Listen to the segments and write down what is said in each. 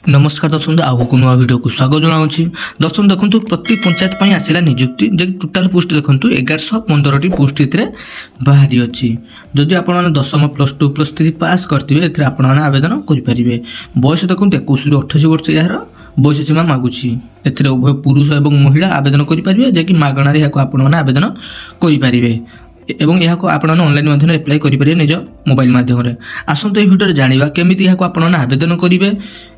नमस्कार दर्शक आगे नुआ वीडियो को स्वागत जनाऊँगी। दर्शक देखो प्रति पंचायत आसला निजुक्ति टोटाल पोस्ट देखो 1115 पोस्ट ये बाहरी अच्छी। जदि आप 10वीं +2 +3 पास करते आवेदन करेंगे। बयस देखो 21 ରୁ 28 वर्ष यार बयस सीमा मागुची। एथिरे उभय पुरुष और महिला आवेदन करेंगे जैकि मागणार आपने आवेदन करेंगे एवं यह आप ऑनलाइन माध्यम एप्लाई करेंगे निज मोबाइल माध्यम। आसतु ये भिडियो जाना केमी आपने आवेदन करेंगे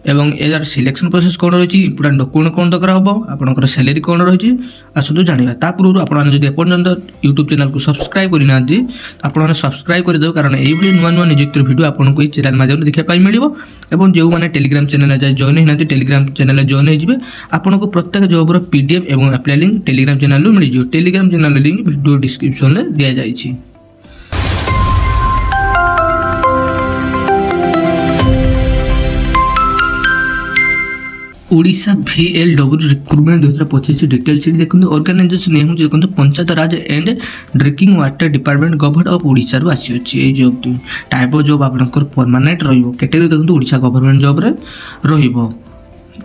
एवं यार सिलेक्शन प्रोसेस कौन रही इंपोर्टाट डॉक्यूमेंट कौन दरकार हम आपंकर सैलरी कौन रही आसतु जाना। ता पूर्व आपड़ी एपर्यंत यूट्यूब चैनल को सब्सक्राइब करना आपने सब्सक्राइब करदे कारण ये नुआ नुआ निजुक्ति भिडियो आपको ये चैनल माध्यम देखापी मिले। और जो मैंने टेलीग्राम चैनल जाए जॉइन होना टेलीग्राम चैनल जॉइन हो आपको प्रत्येक जॉबर पीडीएफ और अप्लाई लिंक टेलीग्राम चैनल मिल जाए। Telegram channel link video description में दिया जाइए। Odisha VLW recruitment 2025 detail sheet देखते ऑर्गेनाइजेशन नेम देखो panchayat raj and drinking water department government of Odisha रु आसी अछि। जॉब टाइप ऑफ जॉब आपनकर परमानेंट रहिबो। कैटेगरी देखो ओडिशा गवर्नमेंट जॉब रे रहिबो।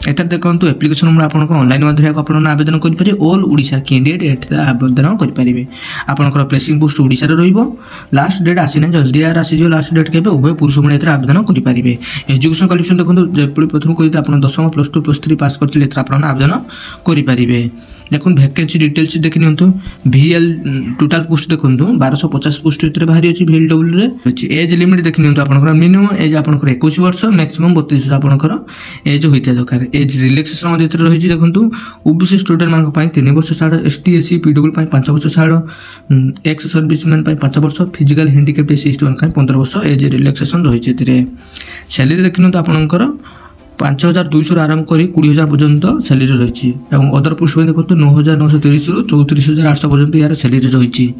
एतर देखो एप्लिकेशन नंबर आपन ऑनलाइन माध्यम आपन आवेदन करि पारे। ऑल ओडिशा कैंडिडेट एत आवेदन करि पारिबे। आपनकर प्लेसिंग पोस्ट ओडिशा रे रहिबो। लास्ट डेट आसी नै जल्दी यार आसी जो लास्ट डेट केबे उभय पुरुष महिला एत आवेदन करि पारिबे। एजुकेशन क्वालिफिकेशन देखो जेपली प्रथम कहि आपन 10वीं +2 +3 पास करथिले एत आपन आवेदन करि पारिबे। देखो वैकेंसी डिटेल्स देखि नियंतु। VL टोटल पोस्ट देखो 1250 पोस्ट इतरे बाहरी अछि। VLW रे अछि। एज लिमिट देखि नियंतु आपनकर मिनिमम एज आपनकर 21 वर्ष मैक्सिमम 32 वर्ष आपनकर एज होइता दरकार। एज रिलैक्सेशन मध्ये इतरे रहिछि देखंतु ओबीसी स्टूडेंट मान पय 3 वर्ष छाड़, ST SC PW पय 5 वर्ष छाड़, एक्स सर्विसमैन पय 5 वर्ष, फिजिकल हैंडिकैप्ड SC मान पय 15 वर्ष एज रिलैक्सेशन रहिछि इतरे। सैलरी देखि नियंतु आपनकर 5200 आरंभ कर 20000 पर्यंत सैलरी रही। अदर पोस्ट में देखो 9930 ରୁ 34800 पर्यंत यार सैलरी रही।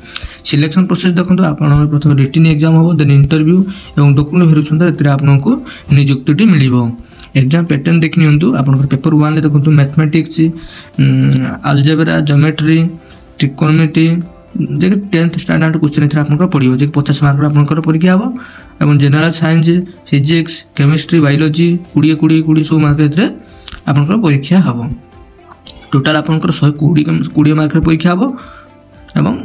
सिलेक्शन प्रोसेस देखो आप प्रथम रिटन एग्जाम हम देन इंटरव्यू और डॉक्यूमेंट वेरिफिकेशन आपको निजुक्ति मिल। एग्जाम पैटर्न देख नियंतु आपन पेपर 1 देखो मैथमेटिक्स, अलजेब्रा, ज्योमेट्री, ट्रिकोनोमेट्री जे 10th स्टैंडर्ड क्वेश्चन एथरा आपन पड़ियो जे 50 मार्क आपन परीक्षा हम एवं general science, physics, chemistry, biology 20 सब मार्क एथरे आपन परीक्षा हम। टोटल आपन 120 मार्क परीक्षा हम एवं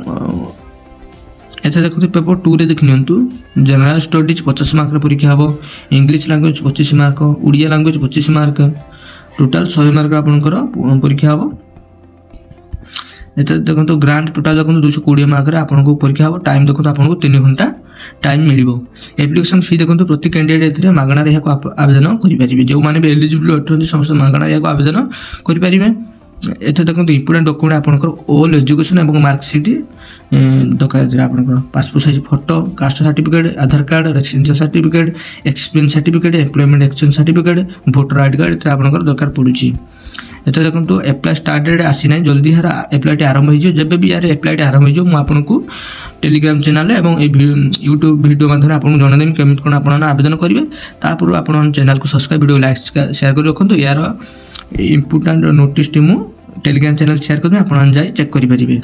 एथे देखो पेपर 2 रे देख नियंतु जनरल स्टडीज 50 मार्क परीक्षा हम, English language 25 mark, Odia language 25 mark, total 100 mark आपन परीक्षा हम। एते देखो ग्रांट टोटल देखो 220 मार्क रे आपन परीक्षा हम। टाइम देखो आपन 3 घंटा टाइम मिलिबो। एप्लिकेशन फी देखो प्रति कैंडिडेट एथरे मागणार या आवेदन करि पारिबे। जो माने भी एलिजिबल अठन समस्त मागणार या आवेदन करि पारिबे। एथे देखो इंपोर्टेंट डॉक्यूमेंट आपनकर ऑल एजुकेशन एवं मार्कशीट दरकार। आपनकर passport size photo, caste certificate, Aadhaar card, residential certificate, experience certificate, employment exchange certificate, voter ID card एथे आपनकर दरकार पड़ुची। एथे देखो एप्लाई स्टार्ट डेट आसी ना जल्दी यार एप्लाई आरंभ हो जब भी यार एप्लाई आरंभ हो मुझे आपको टेलीग्राम चैनल और यूट्यूब वीडियो माध्यम आपको जनदेवी केमी कौन आप आवेदन करेंगे। तापर आप चैनल को सब्सक्राइब वीडियो लाइक शेयर कर रखु। यार इंपोर्टेंट नोटिस टी मुझे टेलीग्राम चैनल शेयर कर आप जाए चेक करेंगे।